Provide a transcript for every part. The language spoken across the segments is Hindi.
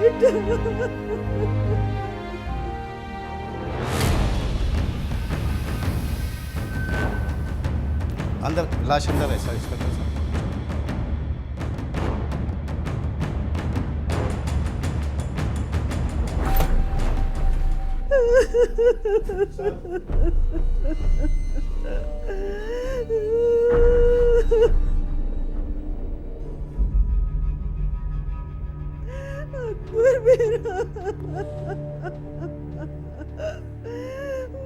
बेटा। अंदर लाश अंदर है सर, इंस्पेक्टर साहब। अकबर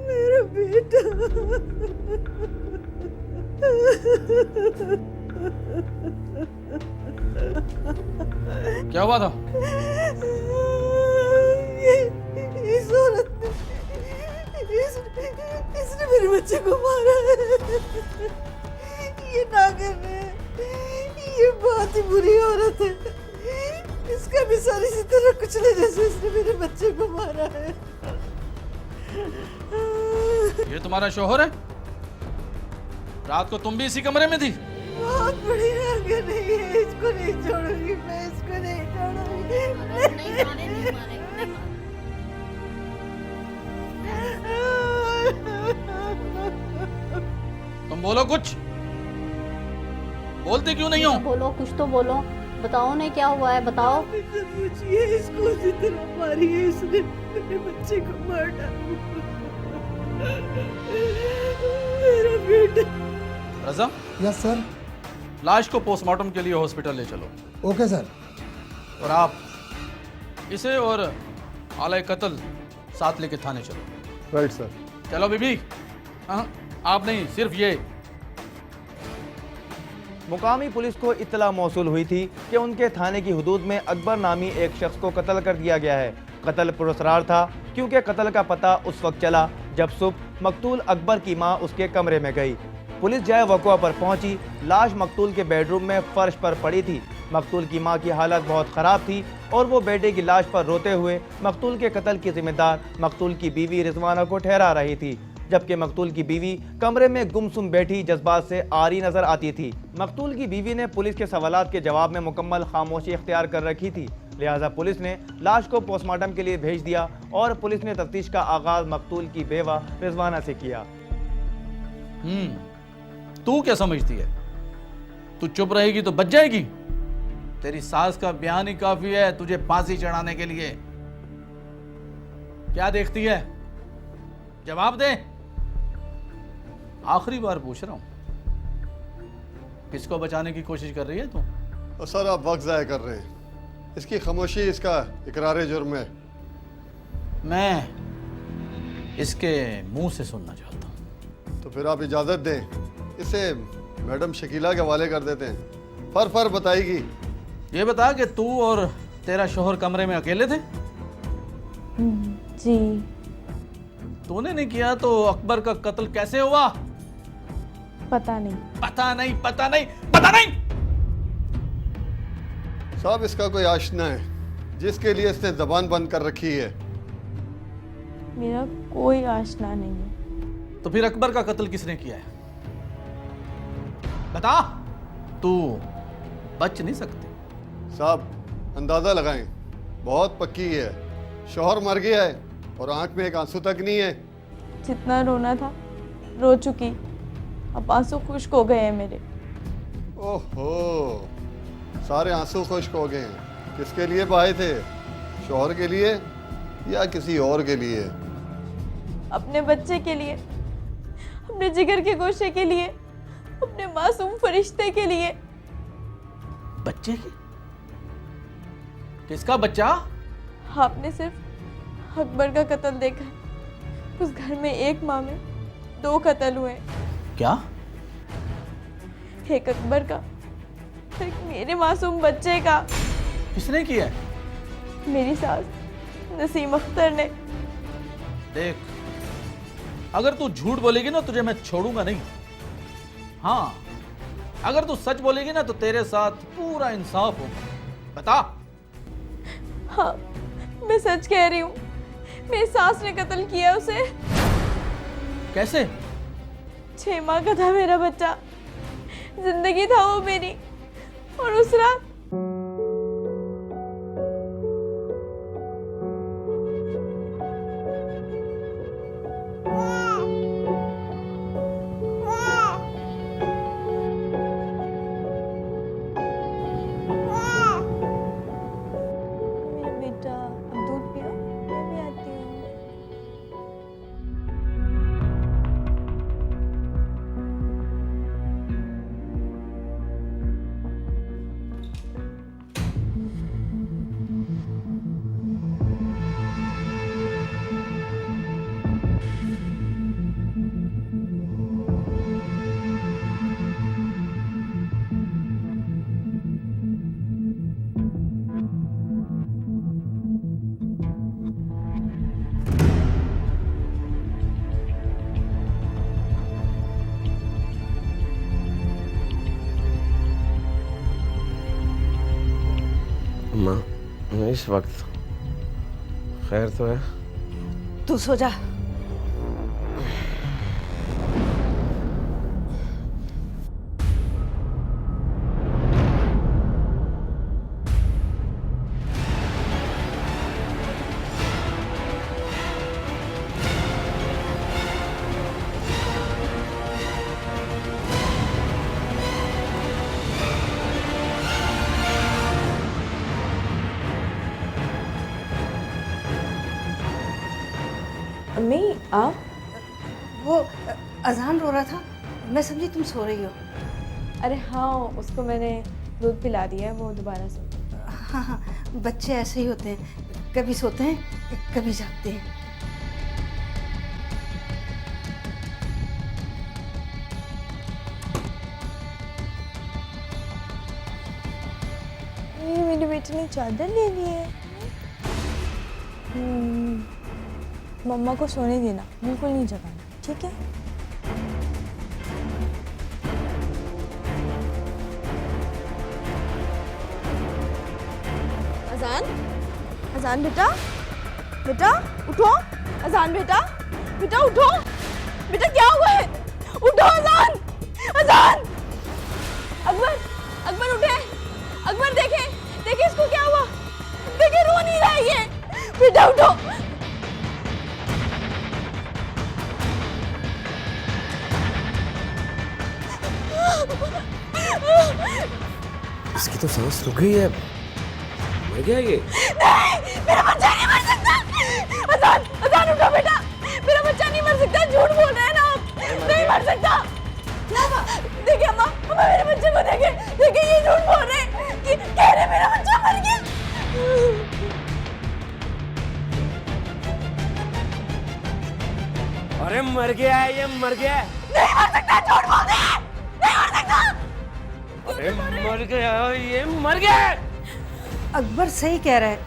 मेरा बेटा। क्या हुआ था? इस औरत ने इसने मेरे बच्चे को मारा है। ये नागिन है, ये बहुत ही बुरी औरत है। इसका भी सर इसी तरह कुचले जैसे इसने मेरे बच्चे को मारा है। ये तुम्हारा शौहर है? रात को तुम भी इसी कमरे में थी? बहुत बड़ी नागिन है ये, इसको नहीं छोड़ूंगी मैं, इसको नहीं छोड़ूंगी। तुम बोलो कुछ, बोलते क्यों नहीं हो? बोलो, कुछ तो बोलो, बताओ नहीं क्या हुआ है, बताओ। पूछिए इसको, उसी तरह मारी है इसने, मेरे बच्चे को मार डाला। मेरा बेटा। रज़ा, यस सर। लाश को पोस्टमार्टम के लिए हॉस्पिटल ले चलो। Okay sir. और आप इसे और आलय कत्ल साथ लेके थाने चलो। Right sir. चलो बीबी। हाँ, आप नहीं, सिर्फ ये। मुकामी पुलिस को इत्तला मौसूल हुई थी कि उनके थाने की हुदूद में अकबर नामी एक शख्स को कत्ल कर दिया गया है। कत्ल पुरस्कार था क्योंकि कत्ल का पता उस वक्त चला जब सुबह मकतूल अकबर की मां उसके कमरे में गई। पुलिस जाए वक़्वा पर पहुंची, लाश मकतूल के बेडरूम में फर्श पर पड़ी थी। मकतूल की मां की हालत बहुत ख़राब थी और वो बेटे की लाश पर रोते हुए मकतूल के कत्ल की जिम्मेदार मकतूल की बीवी रिजवाना को ठहरा रही थी, जबकि मकतूल की बीवी कमरे में गुमसुम बैठी जज्बात से आरी नजर आती थी। मकतूल की बीवी ने पुलिस के सवालात के जवाब में मुकम्मल खामोशी इख्तियार कर रखी थी, लिहाजा पुलिस ने लाश को पोस्टमार्टम के लिए भेज दिया और पुलिस ने तफ्तीश का आगाज मकतूल की बेवा रिजवाना से किया। तू क्या समझती है? तू चुप रहेगी तो बच जाएगी? तेरी सास का बयान ही काफी है तुझे फांसी चढ़ाने के लिए। क्या देखती है? जवाब दे। आखिरी बार पूछ रहा हूं, किसको बचाने की कोशिश कर रही है तू? तो सर आप वक्त ज़ाया कर रहे हैं। इसकी खामोशी इसका इकरार जुर्म है। मैं इसके मुंह से सुनना चाहता हूं। तो फिर आप इजाज़त दें, इसे मैडम शकीला के हवाले कर देते हैं। फर बताएगी। ये बता कि तू और तेरा शोहर कमरे में अकेले थे? जी। तूने नहीं किया तो अकबर का कत्ल कैसे हुआ? पता नहीं। पता नहीं, पता नहीं, पता नहीं। साहब इसका कोई आशना है जिसके लिए इसने जबान बंद कर रखी है। मेरा कोई आशना नहीं है। तो फिर अकबर का कत्ल किसने किया है? बता। तू बच नहीं सकती। साहब अंदाज़ा लगाएं, बहुत पक्की है। शौहर मर गया है और आंख में एक आंसू तक नहीं है। जितना रोना था रो चुकी, अब आंसू खुश्क हो गए हैं मेरे। ओहो, सारे आंसू खुश्क हो गए हैं। किसके लिए बहाए थे? शौहर के लिए या किसी और के लिए? अपने बच्चे के लिए, अपने जिगर के गोशे के लिए, अपने मासूम फरिश्ते के लिए। बच्चे की? किसका बच्चा? आपने सिर्फ अकबर का कत्ल देखा है। उस घर में एक माह में 2 कत्ल हुए। क्या? एक अकबर का, एक मेरे मासूम बच्चे का। किसने किया है? मेरी सास नसीम अख्तर ने। देख, अगर तू झूठ बोलेगी ना तुझे मैं छोड़ूंगा नहीं। हाँ, अगर तू सच बोलेगी ना तो तेरे साथ पूरा इंसाफ होगा। बता। हाँ, मैं सच कह रही हूँ। मेरी सास ने कत्ल किया उसे। कैसे? 6 माह का था मेरा बच्चा, जिंदगी था वो मेरी। और उस रात इस वक्त खैर तो है? तू सो जा। अम्मी आप? वो अजान रो रहा था, मैं समझी तुम सो रही हो। अरे हाँ, उसको मैंने दूध पिला दिया है, वो दोबारा सो। हाँ हाँ, बच्चे ऐसे ही होते हैं, कभी सोते हैं कभी जागते हैं। ये मेरी बेटी ने चादर ले ली है। मम्मा को सोने देना, बिल्कुल नहीं जगाना, ठीक है? अजान, अजान बेटा, बेटा उठो, अजान बेटा, बेटा उठो, बेटा क्या हुआ है? उठो अजान, अजान, अकबर, अकबर उठे, अकबर देखे, देखे इसको क्या हुआ? देखे रो नहीं रहा है ये, बेटा उठो। इसकी तो सांस रुक गई है, मर गया ये। नहीं, मेरा बच्चा नहीं मर सकता। अजान, अजान उठो बेटा, मेरा बच्चा नहीं मर सकता, झूठ बोल रहे हैं ना आप, नहीं मर सकता। देखिए अम्मा, अम्मा मेरे बच्चे को देखे, देखिए ये झूठ बोल रहे हैं कि कह रहे मेरा बच्चा मर गया। अरे मर गया है, ये मर गया है। नहीं मर सकता, झूठ बोल रहे हैं, नहीं मर सकता। अरे मर गया, ये मर गया है। अकबर सही कह रहा है,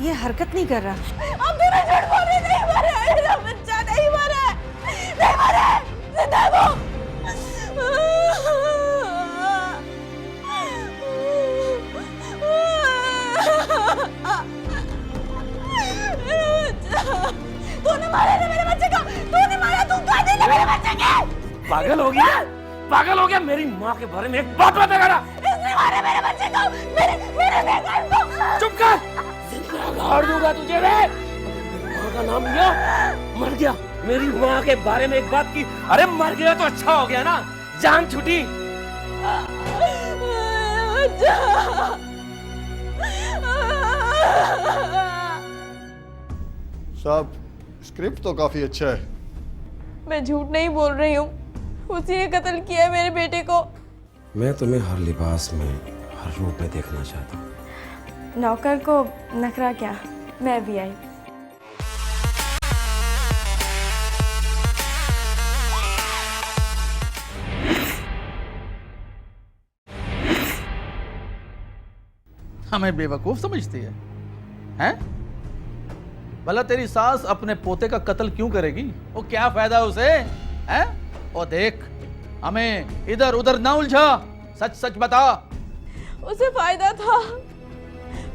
ये हरकत नहीं कर रहा। आप दोनों झूठ बोल रहे हैं, नहीं मरा है, मेरा बच्चा नहीं मरा है, नहीं मरा है, जिंदा है वो। तूने मारा था मेरे बच्चे को, तूने मारा, तू कातिल है मेरे बच्चे के। पागल हो गया, पागल हो गया। मेरी माँ के बारे में एक बात मत करा। इसने मारा मेरे बच्चे को, मेरे बेकार को। चुप कर, जिंदा गाड़ दूंगा तुझे मैं। माँ का नाम लिया, मर गया। मेरी माँ के बारे में एक बात की, अरे मर गया तो अच्छा हो गया ना, जान छुटी। साहब, स्क्रिप्ट तो काफी अच्छा है। मैं झूठ नहीं बोल रही हूँ, उसी ने कत्ल किया है मेरे बेटे को। मैं तुम्हें हर लिबास में, हर रूप में देखना चाहता हूँ। नौकर को नखरा क्या, मैं भी आई। हमें बेवकूफ समझती है, हैं? भला तेरी सास अपने पोते का कत्ल क्यों करेगी? वो क्या फायदा उसे, हैं? ओ देख, हमें इधर उधर ना उलझा, सच सच बता। उसे फायदा था,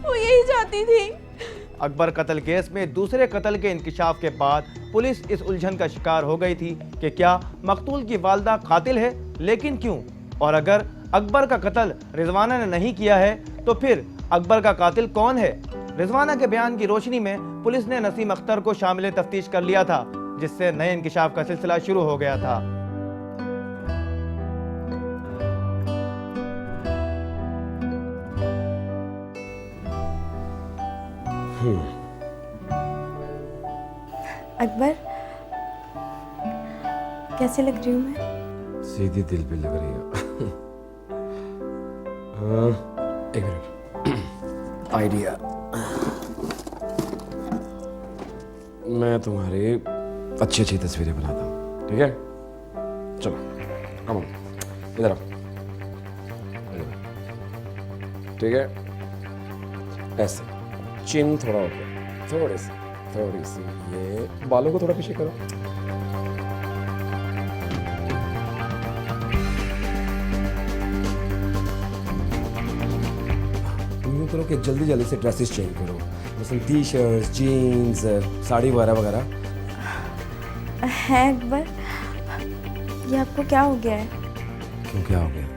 वो यही चाहती थी। अकबर कत्ल केस में दूसरे कत्ल के इंकिशाफ के बाद पुलिस इस उलझन का शिकार हो गई थी कि क्या मकतूल की वालदा कातिल है, लेकिन क्यों? और अगर अकबर का कत्ल रिजवाना ने नहीं किया है तो फिर अकबर का कातिल कौन है? रिजवाना के बयान की रोशनी में पुलिस ने नसीम अख्तर को शामिल तफ्तीश कर लिया था, जिससे नए इंकिशाफ का सिलसिला शुरू हो गया था। अकबर, कैसे लग रही हूँ मैं? सीधी दिल पे लग रही है। हाँ, एक मिनट, आइडिया। मैं तुम्हारी अच्छी अच्छी तस्वीरें बनाता हूँ, ठीक है? चलो, कम ऑन, इधर आओ, ठीक है? ऐसे, चिन थोड़ा ऊपर, थोड़ी सी, ये बालों को थोड़ा पीछे करो। करो कि जल्दी जल्दी से ड्रेसेस चेंज करो, मसलन टी शर्ट्स, जीन्स, साड़ी वगैरह वगैरह। है अकबर, ये आपको क्या हो गया है? क्यों, क्या हो गया?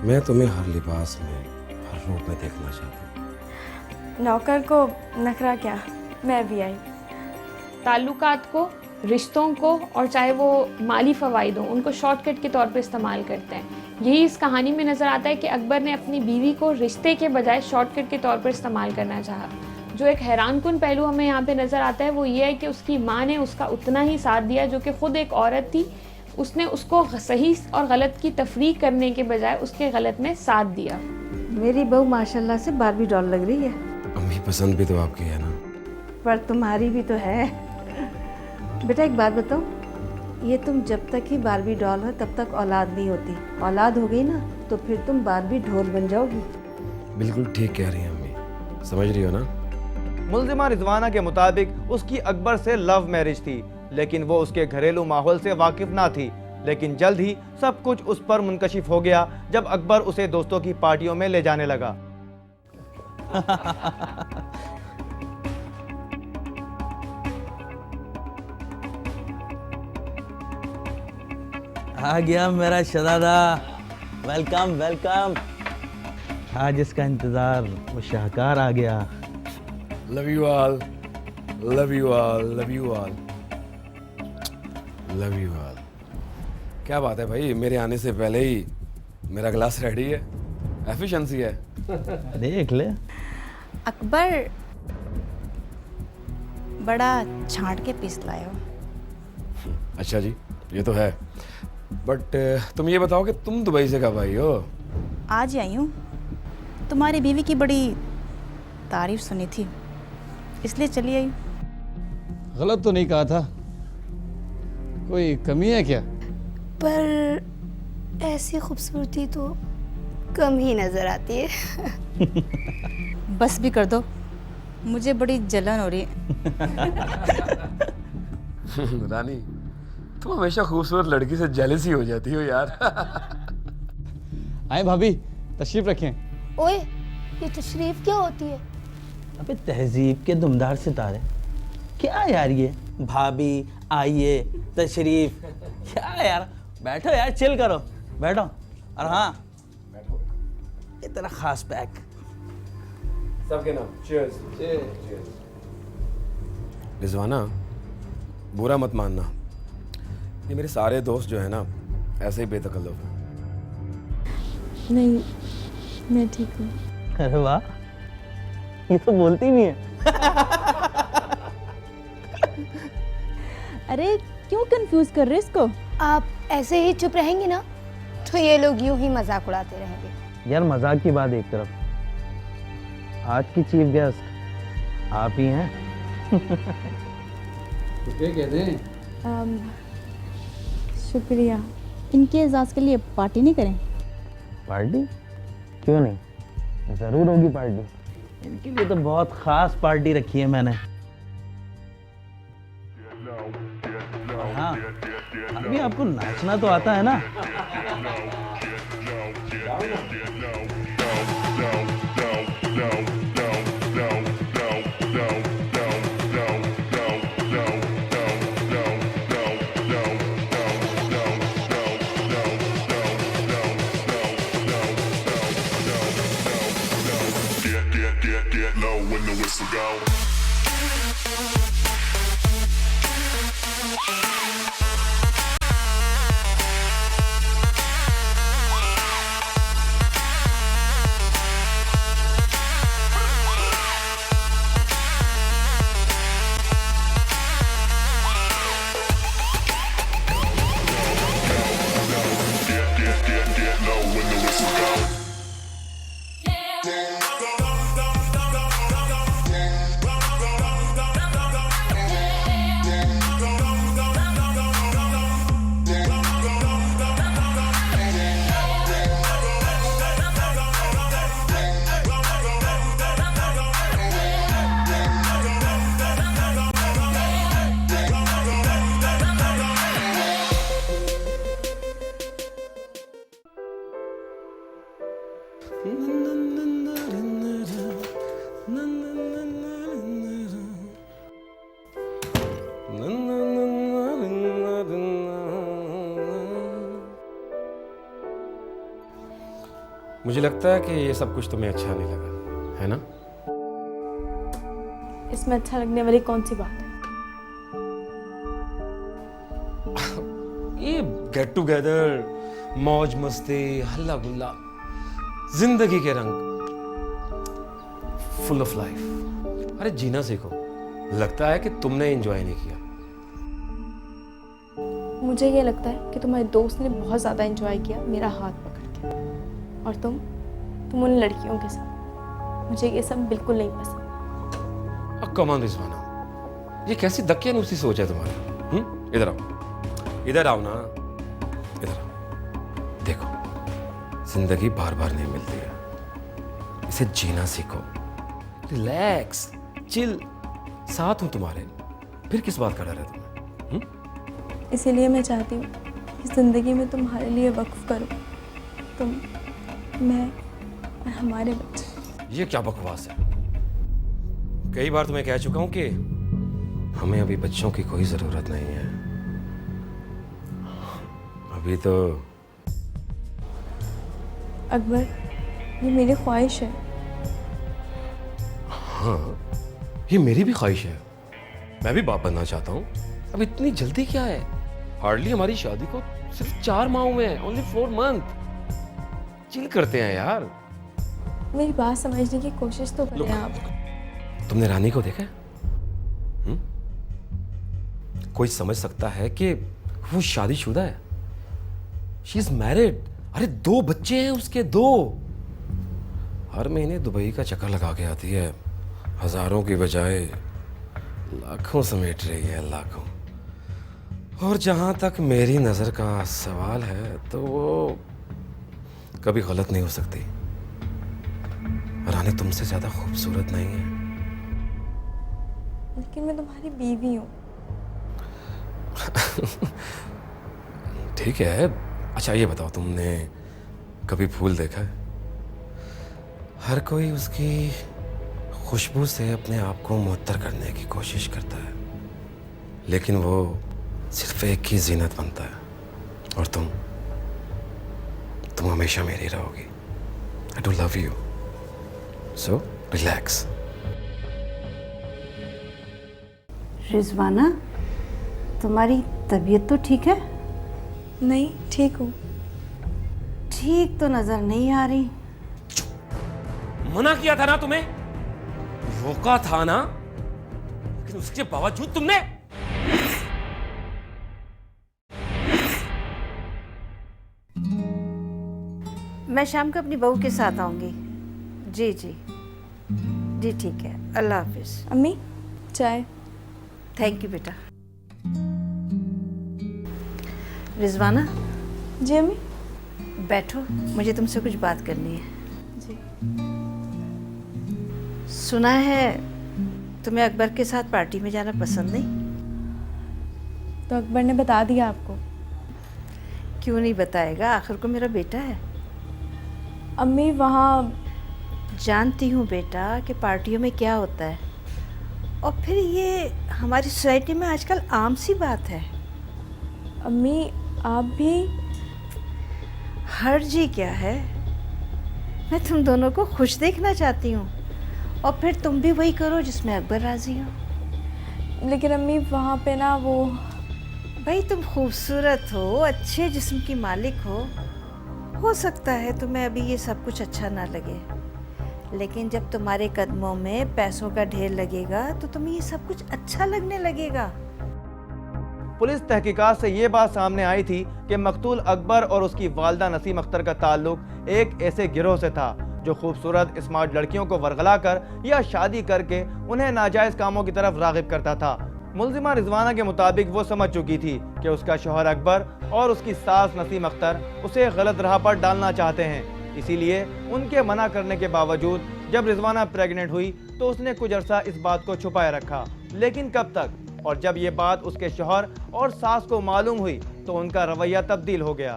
मैं तुम्हें हर लिबास में, हर रूप में देखना चाहता हूँ। नौकर को नखरा क्या, मैं भी आई। ताल्लुकात को, रिश्तों को, और चाहे वो माली फ़वाइद हो, उनको शॉर्टकट के तौर पे इस्तेमाल करते हैं। यही इस कहानी में नज़र आता है कि अकबर ने अपनी बीवी को रिश्ते के बजाय शॉर्टकट के तौर पर इस्तेमाल करना चाहा। जो एक हैरानकुन पहलू हमें यहाँ पे नज़र आता है वो ये है कि उसकी माँ ने उसका उतना ही साथ दिया जो कि ख़ुद एक औरत थी। उसने उसको सही और गलत की तफरीक करने के बजाय उसके गलत में साथ दिया। मेरी बहू माशाल्लाह से बारबी डॉल लग रही है, अम्मी पसंद भी तो आपकी है ना। पर तुम्हारी भी तो है। बेटा एक बात बताओ, ये तुम जब तक ही बारबी डॉल हो तब तक औलाद नहीं होती, औलाद हो गई ना तो फिर तुम बारबी ढोल बन जाओगी। बिल्कुल ठीक कह रही हैं अम्मी, समझ रही हो ना। मुल्जिमा रिजवाना के मुताबिक उसकी अकबर से लव मैरिज थी, लेकिन वो उसके घरेलू माहौल से वाकिफ ना थी। लेकिन जल्द ही सब कुछ उस पर मुनकशिफ हो गया जब अकबर उसे दोस्तों की पार्टियों में ले जाने लगा। आ गया मेरा शहजादा, वेलकम वेलकम। आज इसका इंतजार वो शाहकार आ गया। Love you all, love you all, love you all, love you all. क्या बात है भाई, मेरे आने से पहले ही मेरा ग्लास रेडी है, एफिशिएंसी है। देख ले अकबर, बड़ा छांट के पीस लाए हो। अच्छा जी, ये तो है, बट तुम ये बताओ कि तुम दुबई से कब आई हो? आज ही आई हूँ, तुम्हारी बीवी की बड़ी तारीफ सुनी थी इसलिए चली आई। गलत तो नहीं कहा था, कोई कमी है क्या? पर ऐसी खूबसूरती तो कम ही नजर आती है। बस भी कर दो, मुझे बड़ी जलन हो रही है। रानी, तुम हमेशा खूबसूरत लड़की से जेलस ही हो जाती हो यार। आए भाभी, तशरीफ रखें। ओए, ये तशरीफ क्या होती है? अबे तहजीब के दुमदार सितारे, क्या यार ये भाभी आइए तशरीफ, क्या यार, बैठो यार, चिल करो, बैठो। और हाँ, ये तेरा खास पैक। सबके नाम चीयर्स। रिजवाना, बुरा मत मानना, ये मेरे सारे दोस्त जो है ना ऐसे ही बेतकल्लुफ हैं। नहीं, मैं ठीक हूँ। अरे वाह, ये तो बोलती भी है। अरे क्यों कंफ्यूज कर रहे इसको? आप ऐसे ही चुप रहेंगे ना तो ये लोग यूं ही मजाक उड़ाते रहेंगे। यार मजाक की बात एक तरफ, आज की चीफ गेस्ट आप ही हैं। तो क्या कहते हैं? शुक्रिया। इनके एजाज़ के लिए पार्टी नहीं करें? पार्टी क्यों नहीं, ज़रूर होगी पार्टी। इनके लिए तो बहुत ख़ास पार्टी रखी है मैंने। हाँ, अभी आपको नाचना तो आता है ना? Get low when the whistle go. Get low when the whistle go. मुझे लगता है कि ये सब कुछ तुम्हें अच्छा नहीं लगा, है ना? इसमें अच्छा लगने वाली कौन सी बात है? ये गेट टुगेदर, मौज मस्ती, हल्ला गुल्ला, जिंदगी के रंग, फुल ऑफ लाइफ। अरे जीना सीखो। लगता है कि तुमने एंजॉय नहीं किया। मुझे ये लगता है कि तुम्हारे दोस्त ने बहुत ज़्यादा एंजॉय किया मेरा हाथ पकड़ के, और तुम उन लड़कियों के साथ। मुझे ये सब बिल्कुल नहीं पसंद। कम ऑन रिजवाना, ये कैसी दकियानूसी सोच है तुम्हारी? इधर आओ, इधर आओ ना, इधर आओ। देखो, जिंदगी बार बार नहीं मिलती है, इसे जीना सीखो। रिलैक्स, चिल, साथ हूं तुम्हारे, फिर किस बात का डर है तुम्हें? इसीलिए मैं चाहती हूँ कि ज़िंदगी में तुम्हारे लिए वक्फ करो, तुम, मैं और हमारे बच्चे। ये क्या बकवास है? कई बार तुम्हें कह चुका हूं कि हमें अभी बच्चों की कोई जरूरत नहीं है। अभी तो अकबर, ये मेरी ख्वाहिश है। हाँ, ये मेरी भी ख्वाहिश है। मैं भी बाप बनना चाहता हूँ। अब इतनी जल्दी क्या है? हार्डली हमारी शादी को सिर्फ 4 माह हुए हैं, ओनली 4 मंथ। चिल करते हैं यार। मेरी बात समझने की कोशिश तो करें आप। तुमने रानी को देखा है? कोई समझ सकता है कि वो शादीशुदा है? She is married. अरे 2 बच्चे हैं उसके, 2। हर महीने दुबई का चक्कर लगा के आती है, हजारों की बजाय लाखों समेट रही है, लाखों। और जहां तक मेरी नजर का सवाल है तो वो कभी गलत नहीं हो सकती। रानी तुमसे ज्यादा खूबसूरत नहीं है। लेकिन मैं तुम्हारी बीवी हूँ। ठीक है। अच्छा ये बताओ, तुमने कभी फूल देखा है? हर कोई उसकी खुशबू से अपने आप को मुअत्तर करने की कोशिश करता है, लेकिन वो सिर्फ एक ही जीनत बनता है। और तुम हमेशा मेरी रहोगी। I do love you, so relax. Rizwana, तुम्हारी तबीयत तो ठीक है? नहीं, ठीक हूँ। ठीक तो नजर नहीं आ रही। मना किया था ना तुम्हें, रोका था ना, लेकिन उसके बावजूद तुमने। मैं शाम को अपनी बहू के साथ आऊंगी। जी जी जी, ठीक है। अल्लाह हाफिज। अम्मी, चाय। थैंक यू बेटा। रिजवाना। जी अम्मी। बैठो, मुझे तुमसे कुछ बात करनी है। जी। सुना है तुम्हें अकबर के साथ पार्टी में जाना पसंद नहीं? तो अकबर ने बता दिया आपको? क्यों नहीं बताएगा, आखिर को मेरा बेटा है। अम्मी, वहाँ जानती हूँ बेटा कि पार्टियों में क्या होता है, और फिर ये हमारी सोसाइटी में आजकल आम सी बात है। अम्मी, आप भी। हर्ज ही क्या है? मैं तुम दोनों को खुश देखना चाहती हूँ, और फिर तुम भी वही करो जिसमें अकबर राजी हो। लेकिन अम्मी, वहाँ पे ना वो, भाई तुम खूबसूरत हो, अच्छे जिस्म की मालिक हो सकता है तुम्हें अभी ये सब कुछ अच्छा ना लगे, लेकिन जब तुम्हारे कदमों में पैसों का ढेर लगेगा तो तुम्हें ये सब कुछ अच्छा लगने लगेगा। पुलिस तहकीकात से ये बात सामने आई थी कि मकतूल अकबर और उसकी वालिदा नसीम अख्तर का ताल्लुक एक ऐसे गिरोह से था जो खूबसूरत स्मार्ट लड़कियों को वरगला कर या शादी करके उन्हें नाजायज कामों की तरफ रागिब करता था। मुलजिमा रिजवाना के मुताबिक वो समझ चुकी थी कि उसका शौहर अकबर और उसकी सास नसीम अख्तर उसे गलत राह पर डालना चाहते हैं। इसीलिए उनके मना करने के बावजूद जब रिजवाना प्रेग्नेंट हुई तो उसने कुछ अरसा इस बात को छुपाए रखा। लेकिन कब तक? और जब ये बात उसके शौहर और सास को मालूम हुई तो उनका रवैया तब्दील हो गया।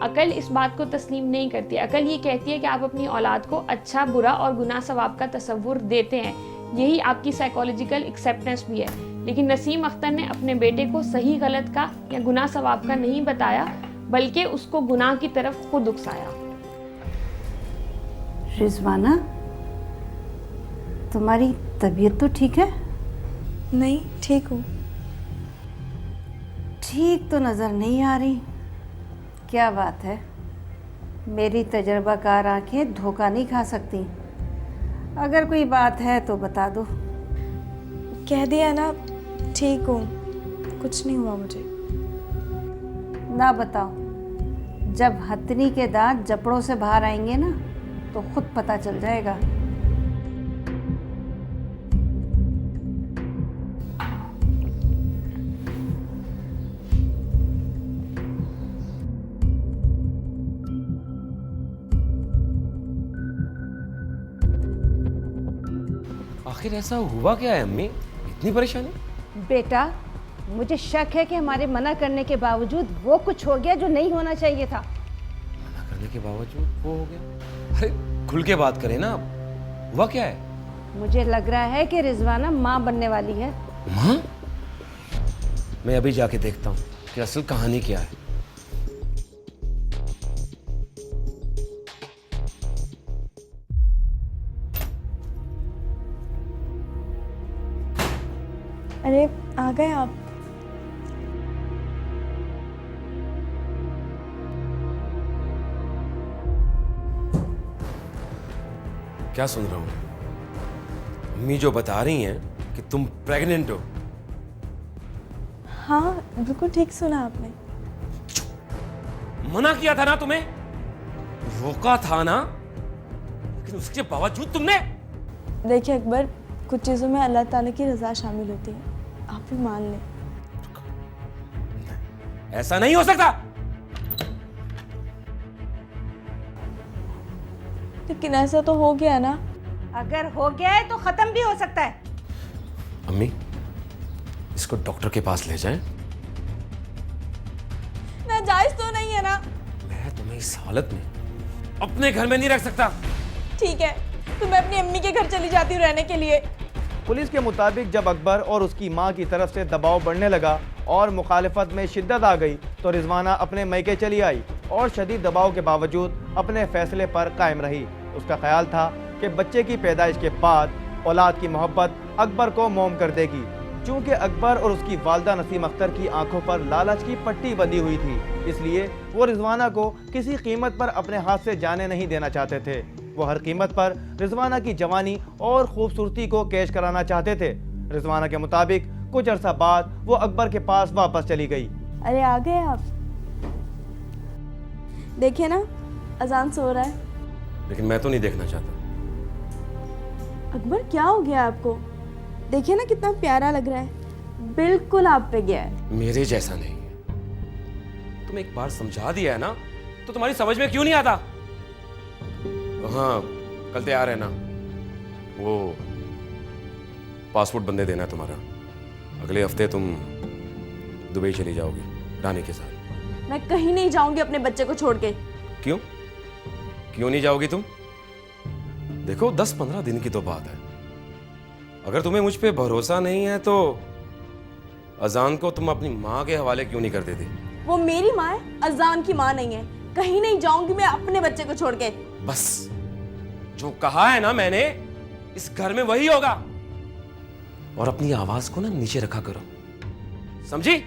अकल इस बात को तस्लीम नहीं करती। अकल ये कहती है कि आप अपनी औलाद को अच्छा, बुरा और गुनाह सवाब का तसव्वुर देते हैं, यही आपकी साइकोलॉजिकल एक्सेप्टेंस भी है। लेकिन नसीम अख्तर ने अपने बेटे को सही गलत का या गुनाह सवाब का नहीं बताया, बल्कि उसको गुनाह की तरफ खुद उकसाया। रिजवाना, तुम्हारी तबीयत तो ठीक है? नहीं, ठीक हूँ। ठीक तो नज़र नहीं आ रही। क्या बात है? मेरी तजर्बाकार आंखें धोखा नहीं खा सकती। अगर कोई बात है तो बता दो। कह दिया ना, ठीक हूँ, कुछ नहीं हुआ मुझे। ना बताओ। जब हथनी के दांत जबड़ों से बाहर आएंगे ना तो खुद पता चल जाएगा। आखिर ऐसा हुआ क्या है अम्मी, इतनी परेशानी? बेटा, मुझे शक है कि हमारे मना करने के बावजूद वो कुछ हो गया जो नहीं होना चाहिए था। मना करने के बावजूद वो हो गया? अरे खुल के बात करें ना, हुआ क्या है? मुझे लग रहा है कि रिजवाना माँ बनने वाली है। माँ? मैं अभी जाके देखता हूँ कि असल कहानी क्या है। अरे आ गए आप? क्या सुन रहा हूँ? अम्मी जो बता रही हैं कि तुम प्रेग्नेंट हो। हाँ, बिल्कुल ठीक सुना आपने। मना किया था ना तुम्हें, रोका था ना, लेकिन उसके बावजूद तुमने। देखिए अकबर, कुछ चीज़ों में अल्लाह ताला की रज़ा शामिल होती है, आप भी मान लें। ऐसा नहीं हो सकता। लेकिन ऐसा तो हो गया ना। अगर हो गया है तो खत्म भी हो सकता है। अम्मी, इसको डॉक्टर के पास ले जाएं। नाजायज तो नहीं है ना? मैं तुम्हें इस हालत में अपने घर में नहीं रख सकता। ठीक है, तो मैं अपनी अम्मी के घर चली जाती हूँ रहने के लिए। पुलिस के मुताबिक जब अकबर और उसकी मां की तरफ से दबाव बढ़ने लगा और मुखालिफत में शिद्दत आ गई तो रिजवाना अपने मैके चली आई और शदीद दबाव के बावजूद अपने फैसले पर कायम रही। उसका ख्याल था कि बच्चे की पैदाइश के बाद औलाद की मोहब्बत अकबर को मोम कर देगी। चूँकि अकबर और उसकी वालदा नसीम अख्तर की आंखों पर लालच की पट्टी बंधी हुई थी, इसलिए वो रिजवाना को किसी कीमत पर अपने हाथ से जाने नहीं देना चाहते थे। वो हर कीमत पर रिजवाना की जवानी और खूबसूरती को कैश कराना चाहते थे। रिजवाना के मुताबिक कुछ अरसा बाद वो अकबर के पास वापस चली गई। अरे आ गए आप? देखिए ना, अजान सो रहा है। लेकिन मैं तो नहीं देखना चाहता। अकबर, क्या हो गया आपको? देखिए ना कितना प्यारा लग रहा है, बिल्कुल आप पे गया है। मेरे जैसा नहीं है। तुम एक बार समझा दिया है ना, तो तुम्हारी समझ में क्यों नहीं आता? हाँ, कल तैयार है ना, वो पासपोर्ट बंदे देना है तुम्हारा। अगले हफ्ते तुम दुबई चली जाओगी रानी के साथ। मैं कहीं नहीं जाऊंगी अपने बच्चे को छोड़ के। क्यों? क्यों नहीं जाओगी तुम? देखो 10-15 दिन की तो बात है। अगर तुम्हें मुझ पे भरोसा नहीं है तो अजान को तुम अपनी माँ के हवाले क्यों नहीं कर देती? वो मेरी माँ है, अजान की माँ नहीं है। कहीं नहीं जाऊंगी मैं अपने बच्चे को छोड़ के। बस जो कहा है ना मैंने, इस घर में वही होगा। और अपनी आवाज को ना नीचे रखा करो, समझी?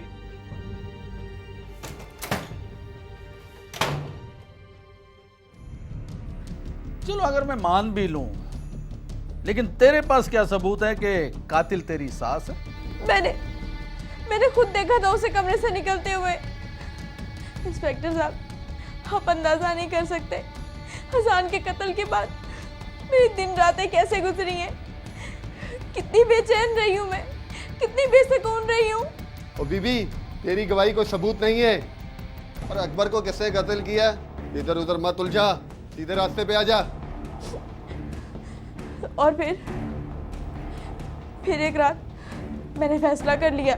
चलो अगर मैं मान भी लूं, लेकिन तेरे पास क्या सबूत है कि कातिल तेरी सास है? मैंने खुद देखा था उसे कमरे से निकलते हुए। इंस्पेक्टर साहब, आप अंदाजा नहीं कर सकते हसन के कत्ल के बाद मेरी दिन रातें कैसे गुजरी हैं। कितनी बेचैन रही हूँ मैं, कितनी बेसुकून रही हूँ। ओ बीबी, तेरी गवाही को सबूत नहीं है। और अकबर को किसने कत्ल किया? इधर उधर मत उलझा, सीधे रास्ते पे आ जा। और फिर एक रात मैंने फैसला कर लिया।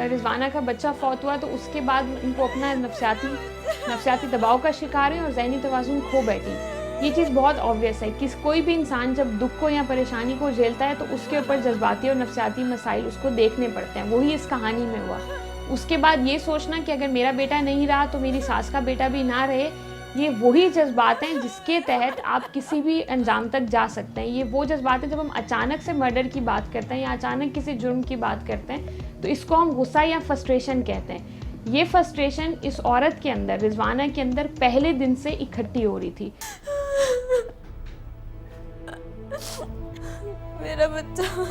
रिजवाना का बच्चा फौत हुआ तो उसके बाद उनको अपना नफसियाती दबाव का शिकार है और ज़हनी तवाज़ुन खो बैठी। ये चीज़ बहुत ऑब्वियस है कि कोई भी इंसान जब दुख को या परेशानी को झेलता है तो उसके ऊपर जज्बाती और नफसियाती मसाइल उसको देखने पड़ते हैं। वही इस कहानी में हुआ। उसके बाद ये सोचना कि अगर मेरा बेटा नहीं रहा तो मेरी सास का बेटा भी ना रहे, ये वही जज्बात हैं जिसके तहत आप किसी भी अंजाम तक जा सकते हैं। ये वो जज्बात हैं जब हम अचानक से मर्डर की बात करते हैं या अचानक किसी जुर्म की बात करते हैं तो इसको हम गुस्सा या फ्रस्ट्रेशन कहते हैं। ये फ्रस्ट्रेशन इस औरत के अंदर, रिजवाना के अंदर पहले दिन से इकट्ठी हो रही थी। मेरा बच्चा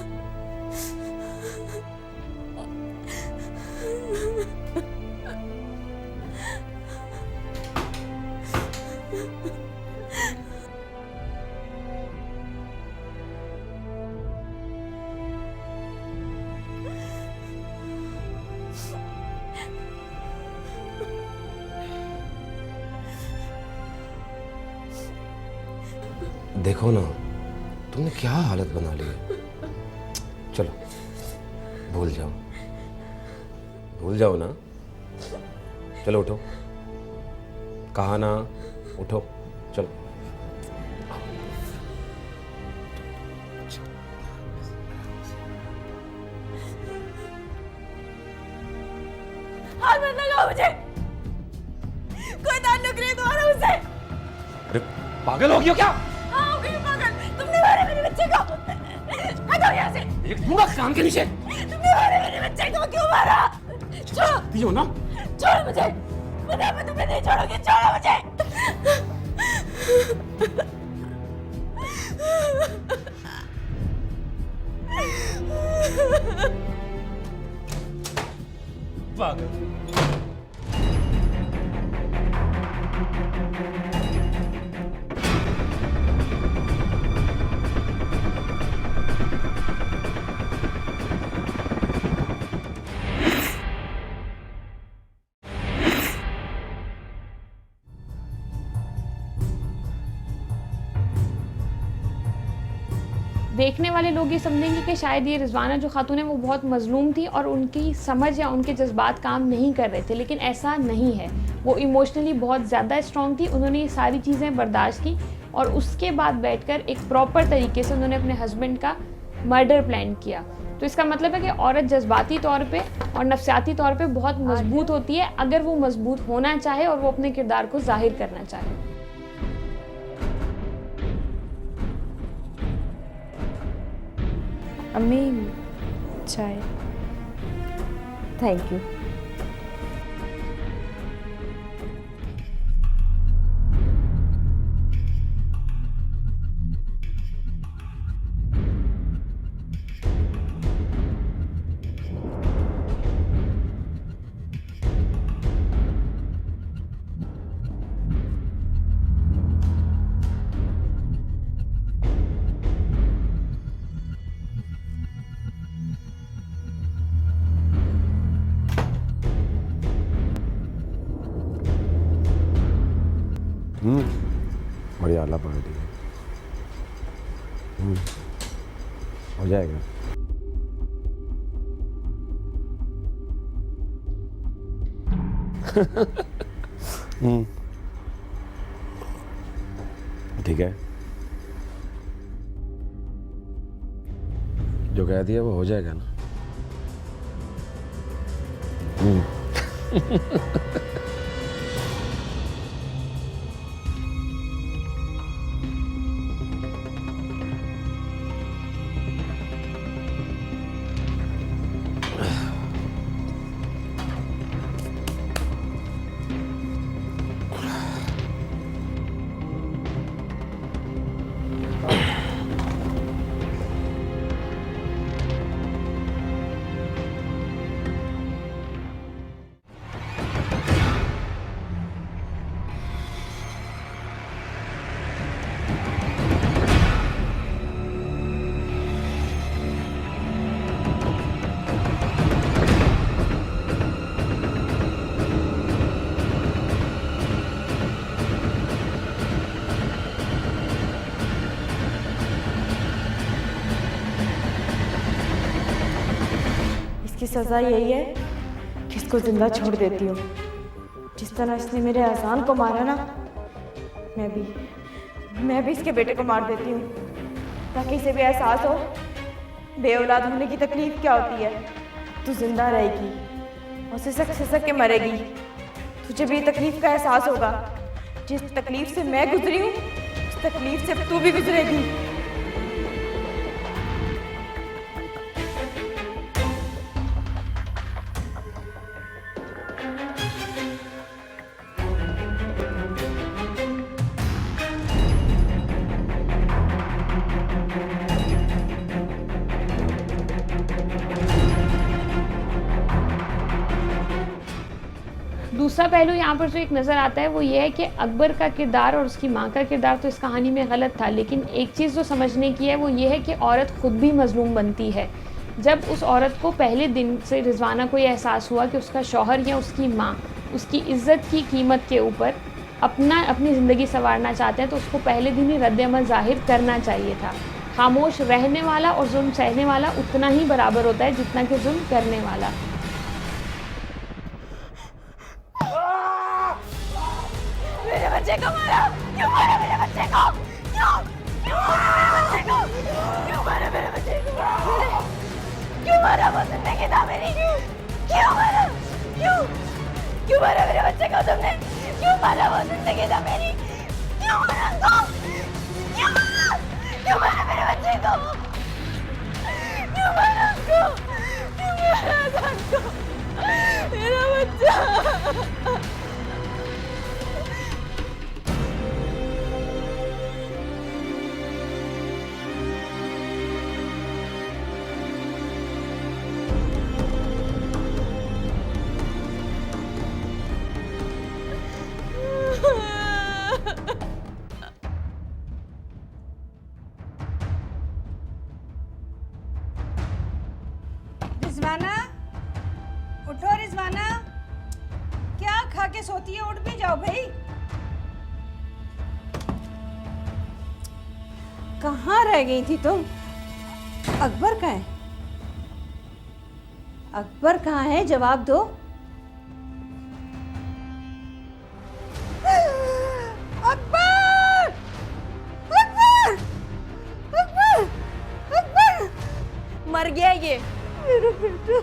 देखो ना, तुमने क्या हालत बना ली है। चलो भूल जाओ ना। चलो उठो, कहा ना, उठो, चलो। हाथ मत लगाओ मुझे, कोई ताल्लुक नहीं तुम्हारा उससे। अरे पागल हो गया क्या? हाँ हो गई पागल, तुमने मारे मेरे बच्चे को। हटो यहाँ से। एक दूंगा कान के नीचे। तुमने मारे मेरे बच्चे को, क्यों मारा? छोड़ो। पियो ना। छोड़ो मुझे, मैं तुम्हें नहीं छोड़ूंगी, छोड़ो मुझे। पागल। देखने वाले लोग ये समझेंगे कि शायद ये रिजवाना जो खातून है वो बहुत मजलूम थी और उनकी समझ या उनके जज्बात काम नहीं कर रहे थे, लेकिन ऐसा नहीं है। वो इमोशनली बहुत ज़्यादा स्ट्रॉन्ग थी। उन्होंने ये सारी चीज़ें बर्दाश्त की और उसके बाद बैठकर एक प्रॉपर तरीके से उन्होंने अपने हस्बैंड का मर्डर प्लान किया। तो इसका मतलब है कि औरत जज्बाती तौर पे और नफसियाती तौर पे बहुत मजबूत होती है अगर वो मजबूत होना चाहे और वो अपने किरदार को जाहिर करना चाहे। अम्मी चाय। Thank you. बढ़िया, अल्लाह पार्टी हो जाएगा। ठीक है, जो कह दिया वो हो जाएगा ना। सज़ा यही है कि इसको जिंदा छोड़ देती हूँ। जिस तरह इसने मेरे अजान को मारा ना, मैं भी इसके बेटे को मार देती हूँ, ताकि इसे भी एहसास हो बे औलाद होने की तकलीफ क्या होती है। तू जिंदा रहेगी और सिसक सिसक के मरेगी। तुझे भी तकलीफ का एहसास होगा। जिस तकलीफ से मैं गुजरी हूँ, उस तकलीफ से तू भी गुजरेगी। दूसरा पहलू यहाँ पर जो एक नज़र आता है वो ये है कि अकबर का किरदार और उसकी माँ का किरदार तो इस कहानी में गलत था, लेकिन एक चीज़ जो समझने की है वो ये है कि औरत खुद भी मजलूम बनती है। जब उस औरत को पहले दिन से रिजवाना को ये एहसास हुआ कि उसका शौहर या उसकी माँ उसकी इज़्ज़त की कीमत के ऊपर अपनी ज़िंदगी संवारना चाहते हैं, तो उसको पहले दिन ही रद्द-ए-अमल ज़ाहिर करना चाहिए था। खामोश रहने वाला और जुल्म सहने वाला उतना ही बराबर होता है जितना कि जुल्म करने वाला। मेरे बच्चे को मारा, क्यों मारा मेरे बच्चे को? क्यों मारा मेरे बच्चे को? क्यों मारा मेरे बच्चे को? क्यों मारा? वो जिंदगी था मेरी। क्यों मारा? क्यों मारा मेरे बच्चे को तुमने? क्यों मारा? वो जिंदगी था मेरी। क्यों मारा उसको? क्यों मारा मेरे बच्चे को? क्यों मारा उसको? क्यों मारा अजान को? मेरा बच्चा। रिजवाना, उठो रिजवाना, क्या खा के सोती है? उठ भी जाओ भाई। कहाँ रह गई थी तुम? अकबर कहाँ है? अकबर कहाँ है? जवाब दो। अकबर! अकबर! अकबर! अकबर! मर गया ये मेरा बेटा।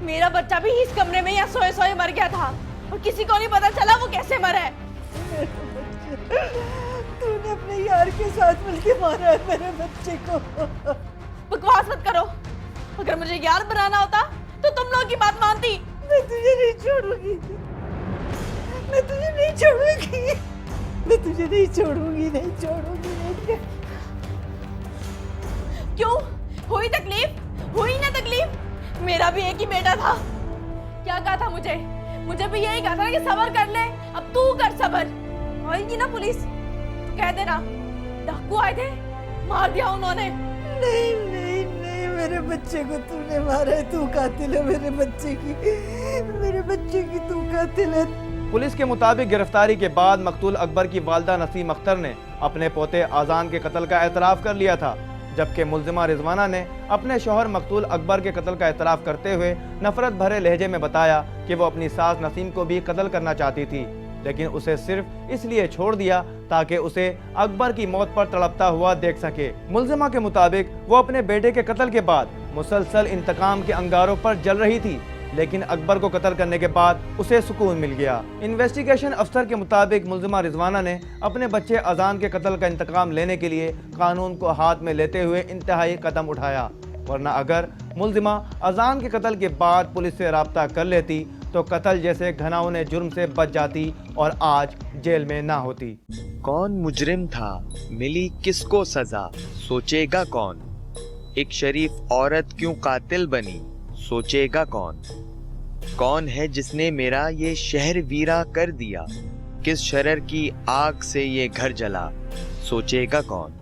मेरा बच्चा भी इस कमरे में यहाँ सोए सोए मर गया था और किसी को नहीं पता चला वो कैसे मरा है। तूने अपने यार के साथ मिलके मारा है मेरे बच्चे को। बकवास मत करो। अगर मुझे यार बनाना होता तो तुम लोगों की बात मानती। मैं तुझे नहीं छोड़ूंगी। मैं तुझे नहीं छोड़ूंगी। मैं तुझे नहीं छोड़ूंगी, नहीं छोड़ूंगी, नहीं। क्यों? हुई तकलीफ? हुई ना तकलीफ? मेरा भी एक ही बेटा था। क्या कहा था मुझे भी यही कहा था कि सब्र कर ले। अब तू कर सब्र। आएगी ना पुलिस तो कह देना डाकू आए थे, मार दिया उन्होंने। नहीं नहीं नहीं, मेरे बच्चे को तूने मारा है। तू कातिल है मेरे बच्चे की तू कातिल है। पुलिस के मुताबिक गिरफ्तारी के बाद मकतूल अकबर की वालिदा नसीम अख्तर ने अपने पोते आज़ान के कत्ल का एतराफ़ कर लिया था, जबकि मुल्जिमा रिजवाना ने अपने शौहर मकतूल अकबर के कत्ल का एतराफ़ करते हुए नफरत भरे लहजे में बताया कि वो अपनी सास नसीम को भी कत्ल करना चाहती थी, लेकिन उसे सिर्फ इसलिए छोड़ दिया ताकि उसे अकबर की मौत पर तड़पता हुआ देख सके। मुल्जिमा के मुताबिक वो अपने बेटे के कत्ल के बाद मुसलसल इंतकाम के अंगारों पर जल रही थी, लेकिन अकबर को कत्ल करने के बाद उसे सुकून मिल गया। इन्वेस्टिगेशन अफसर के मुताबिक मुल्जिमा रिजवाना ने अपने बच्चे अजान के कत्ल का इंतकाम लेने के लिए कानून को हाथ में लेते हुए इंतहाई कदम उठाया, वरना अगर मुल्जिमा अजान के कत्ल के बाद पुलिस से राब्ता कर लेती तो कत्ल जैसे घिनौने जुर्म से बच जाती और आज जेल में ना होती। कौन मुजरिम था, मिली किसको सजा, सोचेगा कौन? एक शरीफ औरत क्यों कातिल बनी, सोचेगा कौन? कौन है जिसने मेरा ये शहर वीरा कर दिया, किस शरर की आग से ये घर जला, सोचेगा कौन?